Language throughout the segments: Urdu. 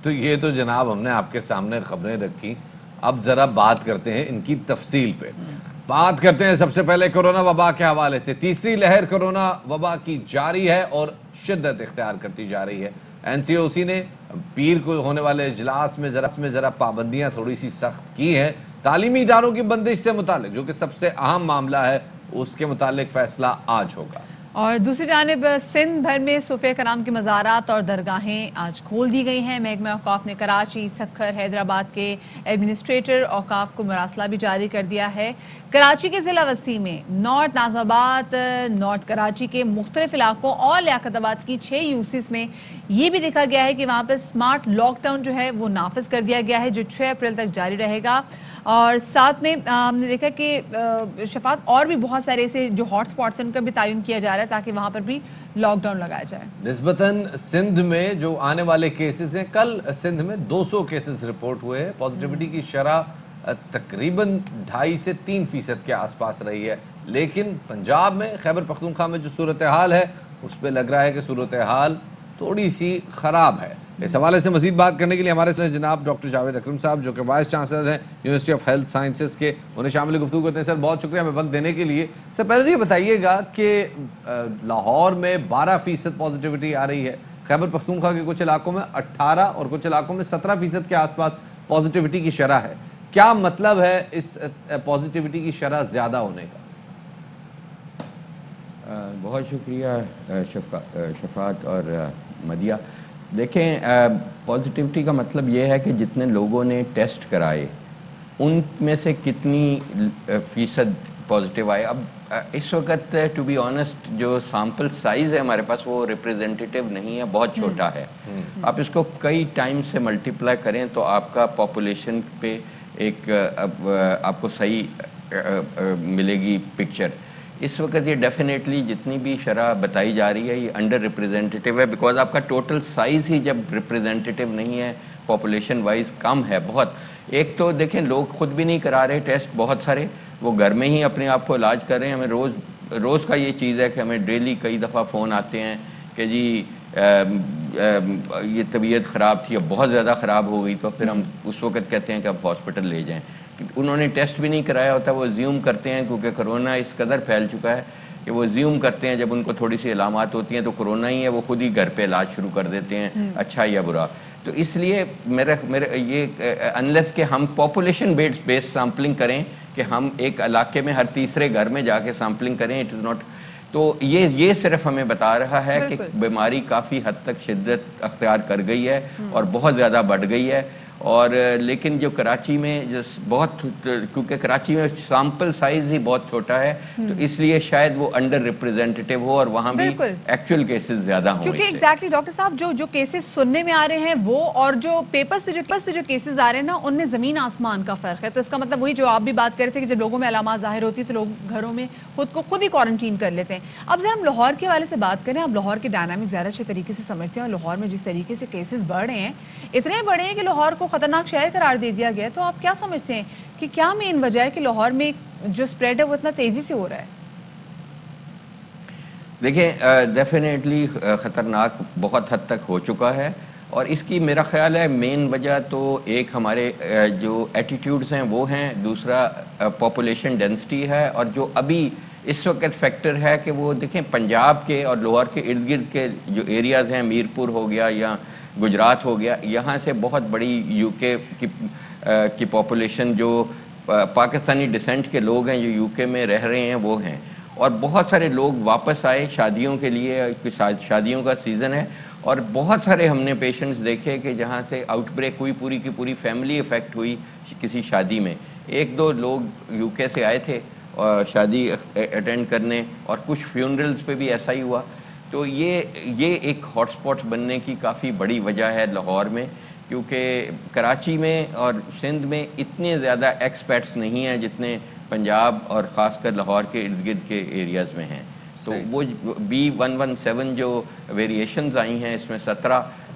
تو یہ تو جناب ہم نے آپ کے سامنے خبریں رکھی. اب ذرا بات کرتے ہیں ان کی تفصیل پہ. بات کرتے ہیں سب سے پہلے کورونا وبا کے حوالے سے. تیسری لہر کورونا وبا کی جاری ہے اور شدت اختیار کرتی جا رہی ہے. این سی او سی نے پیر کو ہونے والے اجلاس میں ذرا پابندیاں تھوڑی سی سخت کی ہیں. تعلیمی اداروں کی بندش سے متعلق جو کہ سب سے اہم معاملہ ہے اس کے متعلق فیصلہ آج ہوگا. اور دوسری جانب سندھ بھر میں صوفیہ کرام کی مزارات اور درگاہیں آج کھول دی گئی ہیں. محکمہ اوقاف نے کراچی، سکھر، حیدرآباد کے ایڈمنسٹریٹر اوقاف کو مراسلہ بھی جاری کر دیا ہے. کراچی کے ضلع وسطی میں نارتھ ناز آباد، نارتھ کراچی کے مختلف علاقوں اور لیاقت آباد کی 6 یوسیز میں یہ بھی دیکھا گیا ہے کہ وہاں پر سمارٹ لاک ڈاؤن جو ہے وہ نافذ کر دیا گیا ہے جو 6 اپریل تک جاری رہے گا. اور ساتھ میں ہم نے دیکھا کہ شفاعت اور بھی بہت سارے ایسے جو ہاٹ سپاٹس ہیں ان کا بھی تعین کیا جا رہا ہے تاکہ وہاں پر بھی لاک ڈاؤن لگایا جائے. نسبتاً سندھ میں جو آنے والے کیسز ہیں، کل سندھ میں 200 کیسز رپورٹ ہوئے ہیں. پازیٹیوٹی کی شرح تقریباً 2.5 سے 3% کے آس پاس رہی ہے. لیکن پنجاب میں، خیبر پختونخوا میں جو صورتحال ہے اس پہ لگ رہا ہے کہ صورتحال تھوڑی سی خراب ہے. اس حوالے سے مزید بات کرنے کے لیے ہمارے ساتھ جناب ڈاکٹر جاوید اکرم صاحب جو کہ وائس چانسلر ہیں یونیورسٹی آف ہیلتھ سائنسز کے، انہیں شامل گفتگو کرتے ہیں. سر بہت شکریہ ہمیں وقت دینے کے لیے. سر پہلے یہ بتائیے گا کہ لاہور میں 12% پازیٹیوٹی آ رہی ہے، خیبر پختونخوا کے کچھ علاقوں میں 18 اور کچھ علاقوں میں 17% کے آس پاس پازیٹیوٹی کی شرح ہے. کیا مطلب ہے اس پازیٹیوٹی کی شرح زیادہ ہونے کا؟ بہت شکریہ شفاعت اور مدیہ. دیکھیں، پازیٹیوٹی کا مطلب یہ ہے کہ جتنے لوگوں نے ٹیسٹ کرائے ان میں سے کتنی فیصد پازیٹیو آئے. اب اس وقت ٹو بی آنیسٹ جو سیمپل سائز ہے ہمارے پاس وہ ریپریزنٹیٹیو نہیں ہے، بہت چھوٹا ہے. آپ اس کو کئی ٹائم سے ملٹیپلائی کریں تو آپ کا پاپولیشن پہ ایک آپ کو صحیح ملے گی پکچر. اس وقت یہ ڈیفینیٹلی جتنی بھی شرح بتائی جا رہی ہے یہ انڈر ریپریزنٹیٹیو ہے، بیکاز آپ کا ٹوٹل سائز ہی جب ریپریزنٹیٹیو نہیں ہے، پاپولیشن وائز کم ہے بہت. ایک تو دیکھیں لوگ خود بھی نہیں کرا رہے ٹیسٹ، بہت سارے وہ گھر میں ہی اپنے آپ کو علاج کر رہے ہیں. ہمیں روز کا یہ چیز ہے کہ ہمیں ڈیلی کئی دفعہ فون آتے ہیں کہ جی یہ طبیعت خراب تھی، اب بہت زیادہ خراب ہو گئی، تو پھر ہم اس وقت کہتے ہیں کہ اب ہاسپٹل لے جائیں. انہوں نے ٹیسٹ بھی نہیں کرایا ہوتا، وہ زیوم کرتے ہیں کیونکہ کرونا اس قدر پھیل چکا ہے کہ وہ زیوم کرتے ہیں جب ان کو تھوڑی سی علامات ہوتی ہیں تو کرونا ہی ہے، وہ خود ہی گھر پہ علاج شروع کر دیتے ہیں، اچھا یا برا. تو اس لیے میرے یہ انلیس کہ ہم پاپولیشن بیس سیمپلنگ کریں کہ ہم ایک علاقے میں ہر تیسرے گھر میں جا کے سیمپلنگ کریں، اٹ از ناٹ. تو یہ صرف ہمیں بتا رہا ہے کہ بیماری کافی حد تک شدت اختیار کر گئی ہے اور بہت زیادہ بڑھ گئی ہے. اور لیکن جو کراچی میں بہت، کیونکہ کراچی میں سیمپل سائز ہی بہت چھوٹا ہے تو اس لیے شاید وہ انڈر ریپریزنٹیٹیو ہو اور وہاں بھی ایکچوئل کیسز زیادہ ہوں. کیونکہ ایگزیکٹلی ڈاکٹر صاحب جو کیسز سننے میں آ رہے ہیں وہ اور جو پیپرز پہ جو کیسز آ رہے ہیں نا ان میں زمین آسمان کا فرق ہے. تو اس کا مطلب وہی جو آپ بھی بات کر رہے تھے کہ جب لوگوں میں علامات ظاہر ہوتی ہے تو لوگ گھروں میں خود ہی کوارنٹین کر لیتے ہیں. اب ذرا ہم لاہور کے حوالے سے بات کریں. اب لاہور کے ڈائنامک زیادہ اچھے طریقے سے سمجھتے ہیں اور لاہور میں جس طریقے سے کیسز بڑھ رہے ہیں، اتنے بڑے ہیں کہ لاہور کو خطرناک شہر قرار دے دیا گیا. تو آپ کیا سمجھتے ہیں کہ کیا مین وجہ ہے کہ لاہور میں جو سپریڈ ہے وہ اتنا تیزی سے ہو رہا ہے؟ دیکھیں ڈیفینیٹلی خطرناک بہت حد تک ہو چکا ہے اور اس کی میرا خیال ہے مین وجہ تو ایک ہمارے جو ایٹیٹیوڈز ہیں وہ ہیں، دوسرا پاپولیشن ڈینسٹی ہے، اور جو ابھی اس وقت فیکٹر ہے کہ وہ دیکھیں پنجاب کے اور لاہور کے ارد گرد کے جو ایریاز ہیں، میرپور ہو گیا یا گجرات ہو گیا، یہاں سے بہت بڑی یو کے کی پاپولیشن جو پاکستانی ڈسینٹ کے لوگ ہیں جو یو کے میں رہ رہے ہیں وہ ہیں. اور بہت سارے لوگ واپس آئے شادیوں کے لیے، شادیوں کا سیزن ہے، اور بہت سارے ہم نے پیشنٹس دیکھے کہ جہاں سے آؤٹ بریک ہوئی، پوری کی پوری فیملی افیکٹ ہوئی کسی شادی میں. 1-2 لوگ یو کے سے آئے تھے اور شادی اٹینڈ کرنے، اور کچھ فیونرلز پہ بھی ایسا ہی ہوا. تو یہ ایک ہاٹ سپاٹس بننے کی کافی بڑی وجہ ہے لاہور میں، کیونکہ کراچی میں اور سندھ میں اتنے زیادہ ایکسپیٹس نہیں ہیں جتنے پنجاب اور خاص کر لاہور کے ارد گرد کے ایریاز میں ہیں. تو وہ B117 جو ویریشنز آئی ہیں اس میں 17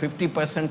50%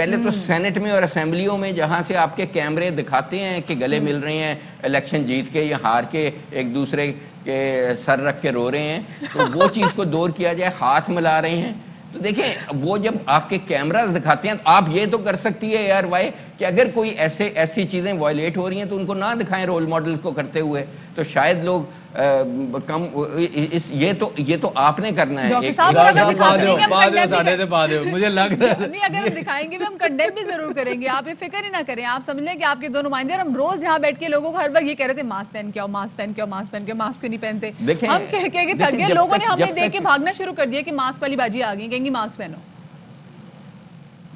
پہلے تو سینٹ میں اور اسمبلیوں میں جہاں سے آپ کے کیمرے دکھاتے ہیں کہ گلے مل رہے ہیں الیکشن جیت کے یا ہار کے، ایک دوسرے کے سر رکھ کے رو رہے ہیں، تو وہ چیز کو دور کیا جائے، ہاتھ ملا رہے ہیں. تو دیکھیں وہ جب آپ کے کیمراز دکھاتے ہیں تو آپ یہ تو کر سکتی ہے یار وائی کہ اگر کوئی ایسی چیزیں وائلیٹ ہو رہی ہیں تو ان کو نہ دکھائیں رول ماڈل کو کرتے ہوئے، تو شاید لوگ کم یہ تو آپ نے کرنا ہے. مجھے لگ رہا ہے نہیں، اگر ہم دکھائیں گے بھی ہم کنڈیم بھی ضرور کریں گے، آپ یہ فکر ہی نہ کریں. آپ سمجھ لیں کہ آپ کے دو نمائندے، اور ہم روز یہاں بیٹھ کے لوگوں کو ہر وقت یہ کہہ رہے تھے ماسک پہن کے آؤ، ماسک پہن کے آؤ، ماسک پہن کے آؤ، ماسک کیوں نہیں پہنتے. ہم کہہ کے تھک گئے، لوگوں نے ہمیں دیکھ کے بھاگنا شروع کر دیا کہ ماسک والی باجی آ گئی، کہیں گی ماسک پہنو.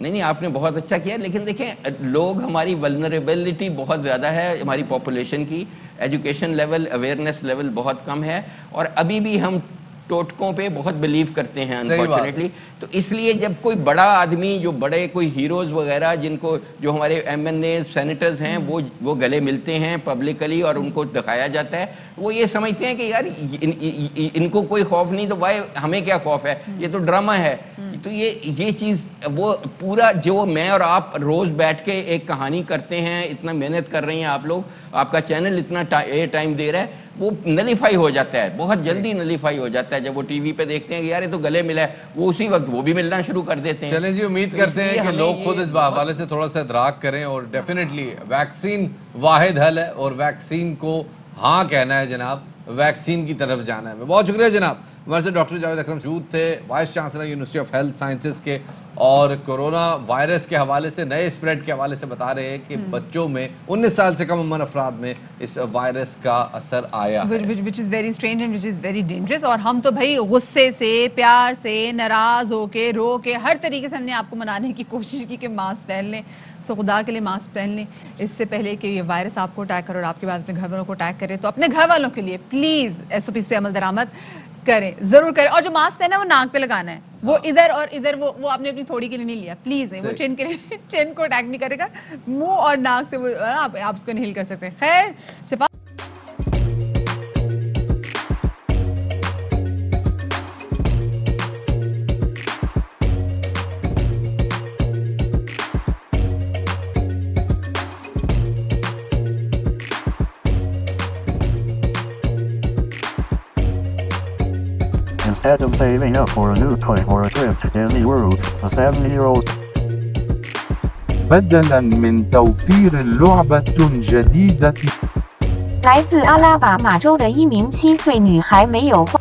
نہیں آپ نے بہت اچھا کیا، لیکن دیکھیں لوگ، ہماری ولنریبلٹی بہت زیادہ ہے ہماری پاپولیشن کی، ایجوکیشن لیول، اویئرنیس لیول بہت کم ہے، اور ابھی بھی ہم ٹوٹکوں پہ بہت بلیو کرتے ہیں انفارچونیٹلی. تو اس لیے جب کوئی بڑا آدمی، جو بڑے کوئی ہیروز وغیرہ جن کو، جو ہمارے ایم این اے سینیٹرز ہیں، وہ گلے ملتے ہیں پبلکلی اور ان کو دکھایا جاتا ہے، وہ یہ سمجھتے ہیں کہ یار ان کو کوئی خوف نہیں، تو بھائی ہمیں کیا خوف ہے، یہ تو ڈرامہ ہے. تو یہ چیز، وہ پورا جو میں اور آپ روز بیٹھ کے ایک کہانی کرتے ہیں، اتنا محنت کر رہے ہیں آپ لوگ، آپ کا چینل اتنا ٹائم دے رہا ہے، وہ نلیفائی ہو جاتا ہے، بہت جلدی نلیفائی ہو جاتا ہے. جب وہ ٹی وی پہ دیکھتے ہیں کہ یار یہ تو گلے ملا ہے، وہ اسی وقت وہ بھی ملنا شروع کر دیتے ہیں. چلیں جی، امید کرتے ہیں کہ لوگ خود اس حوالے سے تھوڑا سا ادراک کریں، اور ڈیفینیٹلی ویکسین واحد حل ہے، اور ویکسین کو ہاں کہنا ہے جناب، ویکسین کی طرف جانا ہے. بہت شکریہ جناب. ہمارے سے ڈاکٹر جاوید اکرم شہود تھے، vice chancellor university of health sciences کے، اور کورونا وائرس کے حوالے سے، نئے اسپریڈ کے حوالے سے بتا رہے ہیں کہ بچوں میں 19 سال سے کم عمر افراد میں اس وائرس کا اثر آیا ہے، which is very strange and which is very dangerous. اور ہم تو بھائی غصے سے، پیار سے، ناراض ہو کے، رو کے، ہر طریقے سے ہم نے آپ کو منانے کی کوشش کی کہ ماسک پہن لیں. سو خدا کے لیے ماسک پہن لیں، اس سے پہلے کہ یہ وائرس آپ کو اٹیک کرے اور آپ کے بعد اپنے گھر والوں کو اٹیک کرے. تو اپنے گھر والوں کے لیے پلیز SOPs پہ عمل درآمد کریں، ضرور کریں. اور جو ماسک پہنا ہے وہ ناک پہ لگانا ہے، وہ ادھر اور ادھر، وہ آپ نے اپنی تھوڑی کے لیے نہیں لیا پلیز. وہ چین کے لیے، چین کو اٹیک نہیں کرے گا، منہ اور ناک سے وہ آپ اس کو انہیل کر سکتے ہیں. خیر شفا. Instead of saving up for a new toy or a trip to Disney World, a 70-year-old بدلاً من توفير لعبة جديدة 来自阿拉巴马州的一名7岁女孩没有花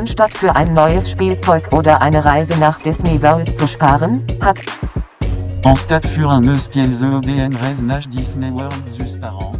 Anstatt für ein neues Spielzeug oder eine Reise nach Disney World zu sparen, hat En stade für un espielzeug en reis nach Disney World zu sparen